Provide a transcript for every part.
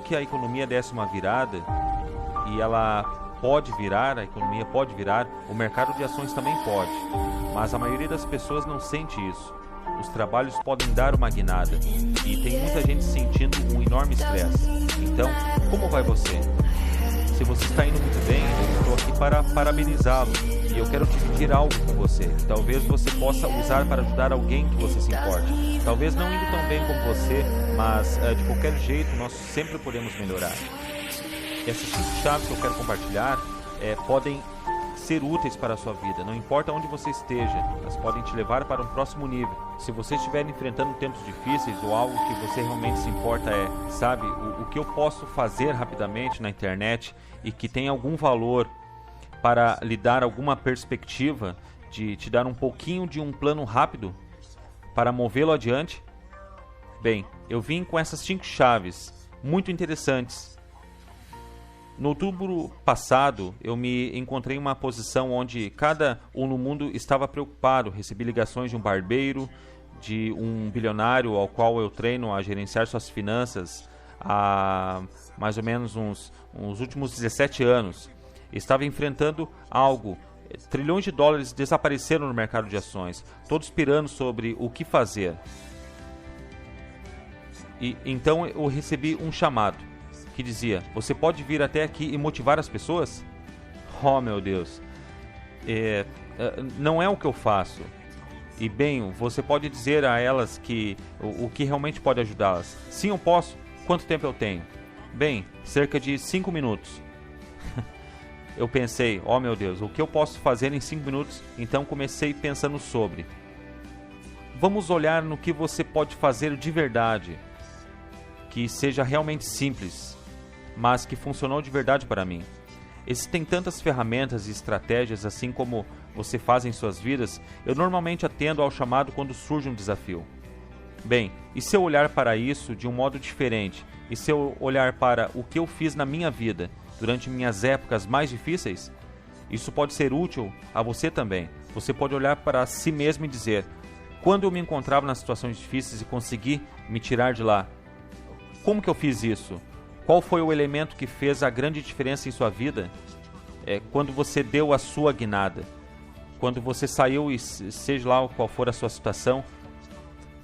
que a economia desse uma virada, e ela pode virar, a economia pode virar, o mercado de ações também pode, mas a maioria das pessoas não sente isso. Os trabalhos podem dar uma guinada, e tem muita gente sentindo um enorme estresse. Então, como vai você? Se você está indo muito bem, eu estou aqui para parabenizá-lo, e eu quero dividir algo com você, que talvez você possa usar para ajudar alguém que você se importe. Talvez não indo tão bem como você, mas de qualquer jeito nós sempre podemos melhorar. Essas 5 chaves que eu quero compartilhar podem ser úteis para a sua vida, não importa onde você esteja, elas podem te levar para um próximo nível. Se você estiver enfrentando tempos difíceis ou algo que você realmente se importa sabe, o que eu posso fazer rapidamente na internet e que tem algum valor para lhe dar alguma perspectiva, de te dar um pouquinho de um plano rápido para movê-lo adiante? Bem, eu vim com essas 5 chaves muito interessantes. No outubro passado, eu me encontrei em uma posição onde cada um no mundo estava preocupado. Recebi ligações de um barbeiro, de um bilionário ao qual eu treino a gerenciar suas finanças há mais ou menos uns últimos 17 anos. Estava enfrentando algo. Trilhões de dólares desapareceram no mercado de ações, todos pirando sobre o que fazer. E então eu recebi um chamado que dizia: você pode vir até aqui e motivar as pessoas? Oh, meu Deus. Não é o que eu faço. E bem, você pode dizer a elas que o que realmente pode ajudá-las. Sim, eu posso. Quanto tempo eu tenho? Bem, cerca de 5 minutos. Eu pensei, oh meu Deus, o que eu posso fazer em 5 minutos? Então comecei pensando sobre. Vamos olhar no que você pode fazer de verdade, que seja realmente simples, mas que funcionou de verdade para mim. Existem tantas ferramentas e estratégias, assim como você faz em suas vidas. Eu normalmente atendo ao chamado quando surge um desafio. Bem, e se eu olhar para isso de um modo diferente? E se eu olhar para o que eu fiz na minha vida durante minhas épocas mais difíceis? Isso pode ser útil a você também. Você pode olhar para si mesmo e dizer: quando eu me encontrava nas situações difíceis e consegui me tirar de lá, como que eu fiz isso? Qual foi o elemento que fez a grande diferença em sua vida? Quando você deu a sua guinada, quando você saiu, e seja lá qual for a sua situação.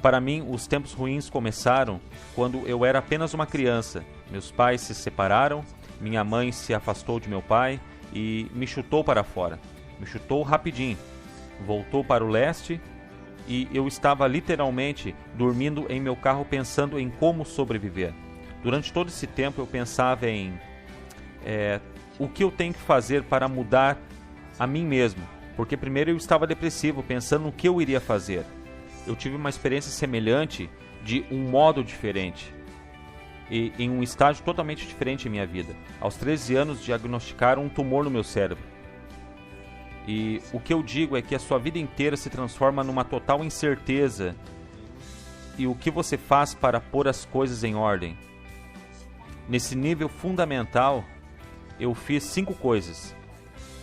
Para mim, os tempos ruins começaram quando eu era apenas uma criança. Meus pais se separaram, minha mãe se afastou de meu pai e me chutou para fora. Me chutou rapidinho. Voltou para o leste e eu estava literalmente dormindo em meu carro pensando em como sobreviver. Durante todo esse tempo eu pensava em o que eu tenho que fazer para mudar a mim mesmo. Porque primeiro eu estava depressivo, pensando no que eu iria fazer. Eu tive uma experiência semelhante de um modo diferente e em um estágio totalmente diferente em minha vida. Aos 13 anos diagnosticaram um tumor no meu cérebro. E o que eu digo é que a sua vida inteira se transforma numa total incerteza. E o que você faz para pôr as coisas em ordem? Nesse nível fundamental, eu fiz 5 coisas.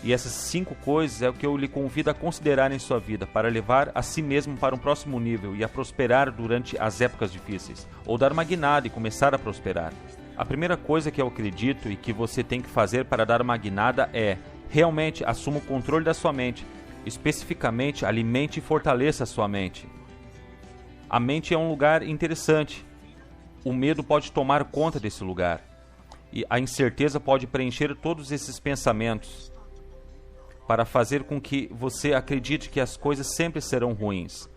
E essas 5 coisas é o que eu lhe convido a considerar em sua vida, para levar a si mesmo para um próximo nível e a prosperar durante as épocas difíceis, ou dar uma guinada e começar a prosperar. A primeira coisa que eu acredito e que você tem que fazer para dar uma guinada é: realmente assuma o controle da sua mente. Especificamente, alimente e fortaleça a sua mente. A mente é um lugar interessante. O medo pode tomar conta desse lugar. E a incerteza pode preencher todos esses pensamentos, para fazer com que você acredite que as coisas sempre serão ruins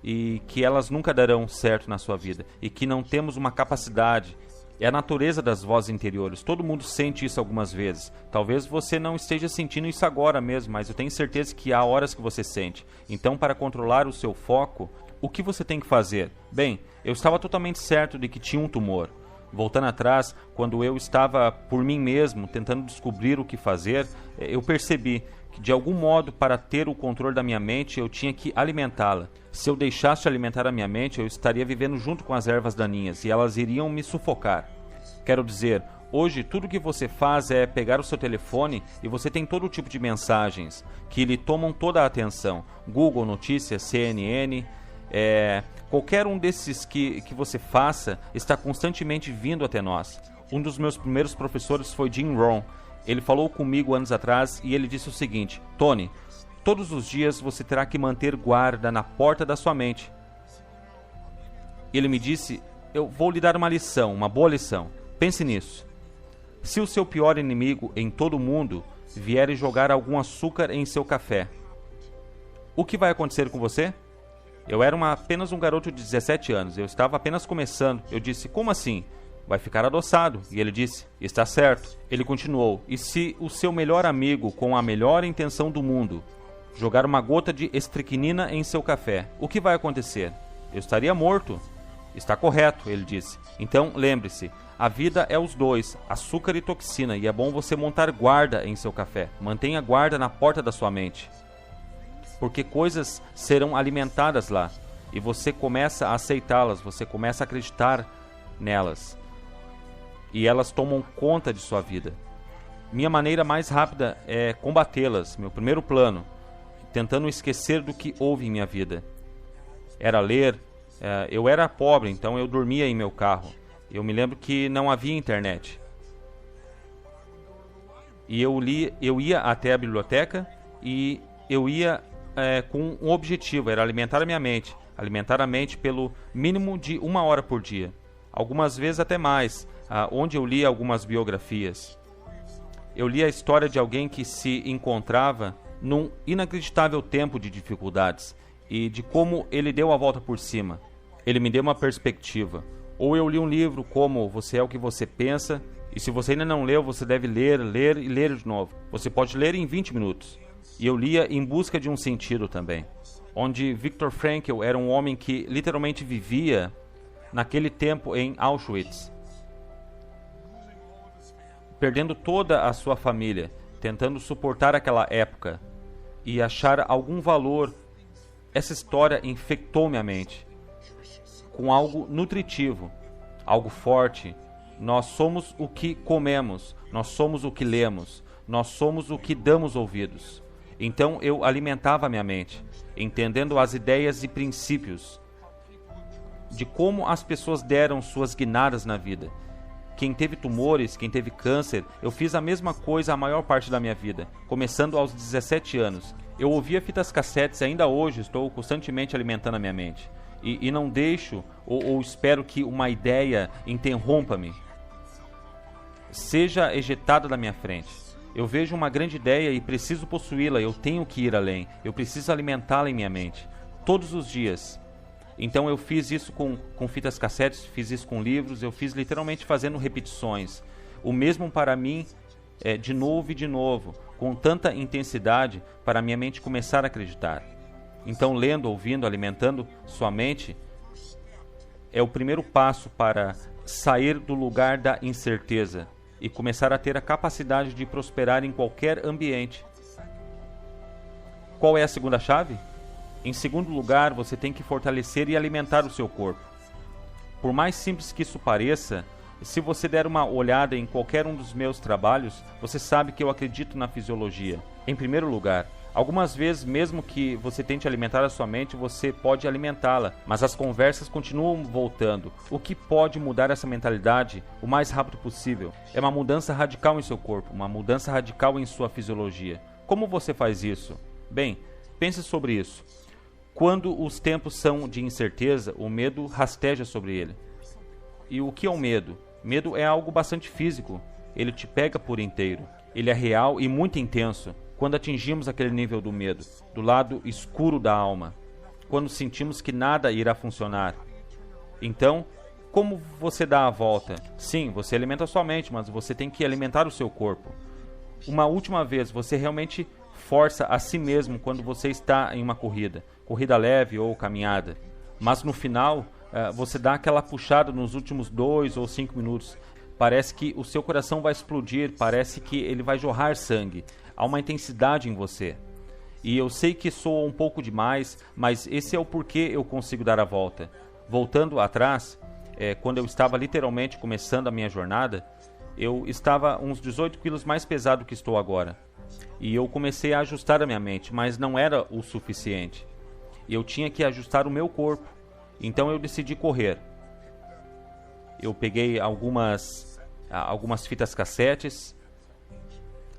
e que elas nunca darão certo na sua vida e que não temos uma capacidade. É a natureza das vozes interiores. Todo mundo sente isso algumas vezes. Talvez você não esteja sentindo isso agora mesmo, mas eu tenho certeza que há horas que você sente. Então, para controlar o seu foco, o que você tem que fazer? Bem, eu estava totalmente certo de que tinha um tumor. Voltando atrás, quando eu estava por mim mesmo tentando descobrir o que fazer, eu percebi que de algum modo, para ter o controle da minha mente, eu tinha que alimentá-la. Se eu deixasse de alimentar a minha mente, eu estaria vivendo junto com as ervas daninhas e elas iriam me sufocar. Quero dizer, hoje tudo que você faz é pegar o seu telefone e você tem todo tipo de mensagens que lhe tomam toda a atenção. Google Notícias, CNN, Qualquer um desses que você faça está constantemente vindo até nós. Um dos meus primeiros professores foi Jim Rohn. Ele falou comigo anos atrás e ele disse o seguinte: Tony, todos os dias você terá que manter guarda na porta da sua mente. Ele me disse: eu vou lhe dar uma lição, uma boa lição. Pense nisso. Se o seu pior inimigo em todo o mundo vier e jogar algum açúcar em seu café, o que vai acontecer com você? Eu era apenas um garoto de 17 anos, eu estava apenas começando. Eu disse: como assim? Vai ficar adoçado. E ele disse: está certo. Ele continuou: e se o seu melhor amigo, com a melhor intenção do mundo, jogar uma gota de estricnina em seu café, o que vai acontecer? Eu estaria morto. Está correto, ele disse. Então, lembre-se, a vida é os dois, açúcar e toxina, e é bom você montar guarda em seu café. Mantenha guarda na porta da sua mente, porque coisas serão alimentadas lá, e você começa a aceitá-las, você começa a acreditar nelas, e elas tomam conta de sua vida. Minha maneira mais rápida é combatê-las, meu primeiro plano, tentando esquecer do que houve em minha vida. Era ler. Eu era pobre, então eu dormia em meu carro. Eu me lembro que não havia internet. E eu ia até a biblioteca e eu ia com um objetivo, era alimentar a minha mente. Alimentar a mente pelo mínimo de 1 hora por dia. Algumas vezes até mais, onde eu lia algumas biografias. Eu li a história de alguém que se encontrava num inacreditável tempo de dificuldades e de como ele deu a volta por cima. Ele me deu uma perspectiva. Ou eu li um livro como Você é o que você pensa, e se você ainda não leu, você deve ler e ler de novo. Você pode ler em 20 minutos. E eu lia Em Busca de um Sentido também, onde Viktor Frankl era um homem que literalmente vivia naquele tempo em Auschwitz, perdendo toda a sua família, tentando suportar aquela época e achar algum valor. Essa história infectou minha mente com algo nutritivo, algo forte. Nós somos o que comemos, nós somos o que lemos, nós somos o que damos ouvidos. Então eu alimentava minha mente, entendendo as ideias e princípios de como as pessoas deram suas guinadas na vida. Quem teve tumores, quem teve câncer, eu fiz a mesma coisa a maior parte da minha vida, começando aos 17 anos. Eu ouvia fitas cassetes e ainda hoje estou constantemente alimentando a minha mente. E não deixo ou espero que uma ideia interrompa-me, seja ejetada da minha frente. Eu vejo uma grande ideia e preciso possuí-la, eu tenho que ir além, eu preciso alimentá-la em minha mente, todos os dias. Então eu fiz isso com fitas cassetes, fiz isso com livros, eu fiz literalmente fazendo repetições. O mesmo para mim, de novo e de novo, com tanta intensidade, para minha mente começar a acreditar. Então, lendo, ouvindo, alimentando sua mente é o primeiro passo para sair do lugar da incerteza e começar a ter a capacidade de prosperar em qualquer ambiente. Qual é a segunda chave? Em segundo lugar, você tem que fortalecer e alimentar o seu corpo. Por mais simples que isso pareça, se você der uma olhada em qualquer um dos meus trabalhos, você sabe que eu acredito na fisiologia. Em primeiro lugar, algumas vezes, mesmo que você tente alimentar a sua mente, você pode alimentá-la, mas as conversas continuam voltando. O que pode mudar essa mentalidade o mais rápido possível é uma mudança radical em seu corpo, uma mudança radical em sua fisiologia. Como você faz isso? Bem, pense sobre isso. Quando os tempos são de incerteza, o medo rasteja sobre ele. E o que é o medo? Medo é algo bastante físico. Ele te pega por inteiro. Ele é real e muito intenso. Quando atingimos aquele nível do medo, do lado escuro da alma, quando sentimos que nada irá funcionar. Então, como você dá a volta? Sim, você alimenta a sua mente, mas você tem que alimentar o seu corpo. Uma última vez, você realmente força a si mesmo quando você está em uma corrida leve ou caminhada. Mas no final, você dá aquela puxada nos últimos 2 ou 5 minutos. Parece que o seu coração vai explodir, parece que ele vai jorrar sangue. Há uma intensidade em você. E eu sei que soa um pouco demais, mas esse é o porquê eu consigo dar a volta. Voltando atrás, quando eu estava literalmente começando a minha jornada, eu estava uns 18 quilos mais pesado que estou agora. E eu comecei a ajustar a minha mente, mas não era o suficiente. e eu tinha que ajustar o meu corpo. Então eu decidi correr. Eu peguei algumas fitas cassetes.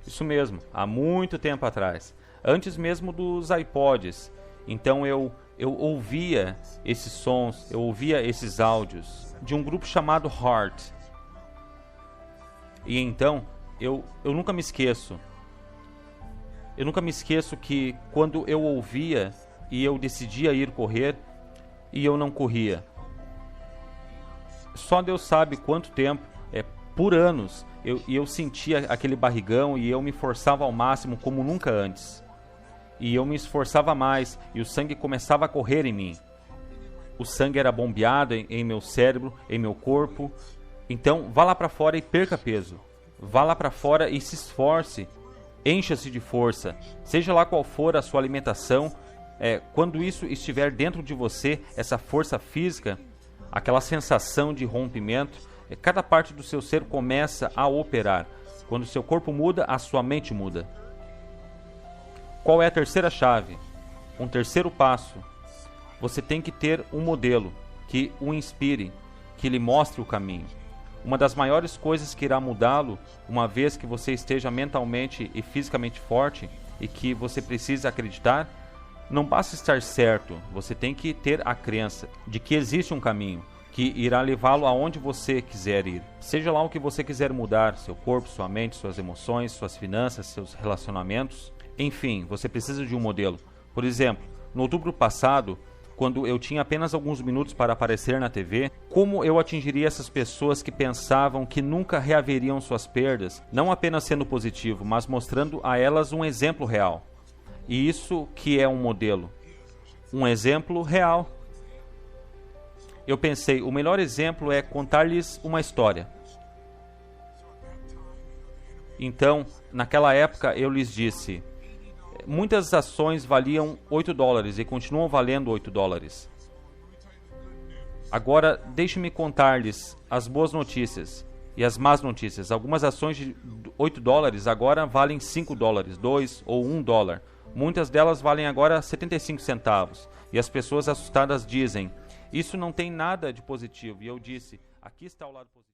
Isso mesmo, há muito tempo atrás. Antes mesmo dos iPods. Então eu ouvia esses sons, eu ouvia esses áudios de um grupo chamado Heart. E então, eu nunca me esqueço. Eu nunca me esqueço que quando eu ouvia e eu decidia ir correr e eu não corria. Só Deus sabe quanto tempo, por anos, eu sentia aquele barrigão e eu me forçava ao máximo como nunca antes. E eu me esforçava mais e o sangue começava a correr em mim. O sangue era bombeado em meu cérebro, em meu corpo. Então, vá lá para fora e perca peso. Vá lá para fora e se esforce. Encha-se de força. Seja lá qual for a sua alimentação, quando isso estiver dentro de você, essa força física, aquela sensação de rompimento, cada parte do seu ser começa a operar. Quando o seu corpo muda, a sua mente muda. Qual é a terceira chave? Um terceiro passo. Você tem que ter um modelo que o inspire, que lhe mostre o caminho. Uma das maiores coisas que irá mudá-lo, uma vez que você esteja mentalmente e fisicamente forte e que você precisa acreditar, não basta estar certo, você tem que ter a crença de que existe um caminho que irá levá-lo aonde você quiser ir. Seja lá o que você quiser mudar, seu corpo, sua mente, suas emoções, suas finanças, seus relacionamentos. Enfim, você precisa de um modelo. Por exemplo, no outubro passado, quando eu tinha apenas alguns minutos para aparecer na TV, como eu atingiria essas pessoas que pensavam que nunca reaveriam suas perdas, não apenas sendo positivo, mas mostrando a elas um exemplo real. E isso que é um modelo. Um exemplo real. Eu pensei, o melhor exemplo é contar-lhes uma história. Então, naquela época eu lhes disse: muitas ações valiam $8 e continuam valendo $8. Agora, deixe-me contar-lhes as boas notícias e as más notícias. Algumas ações de $8 agora valem $5, $2 ou $1. Muitas delas valem agora 75 centavos. E as pessoas assustadas dizem: isso não tem nada de positivo. E eu disse: aqui está o lado positivo.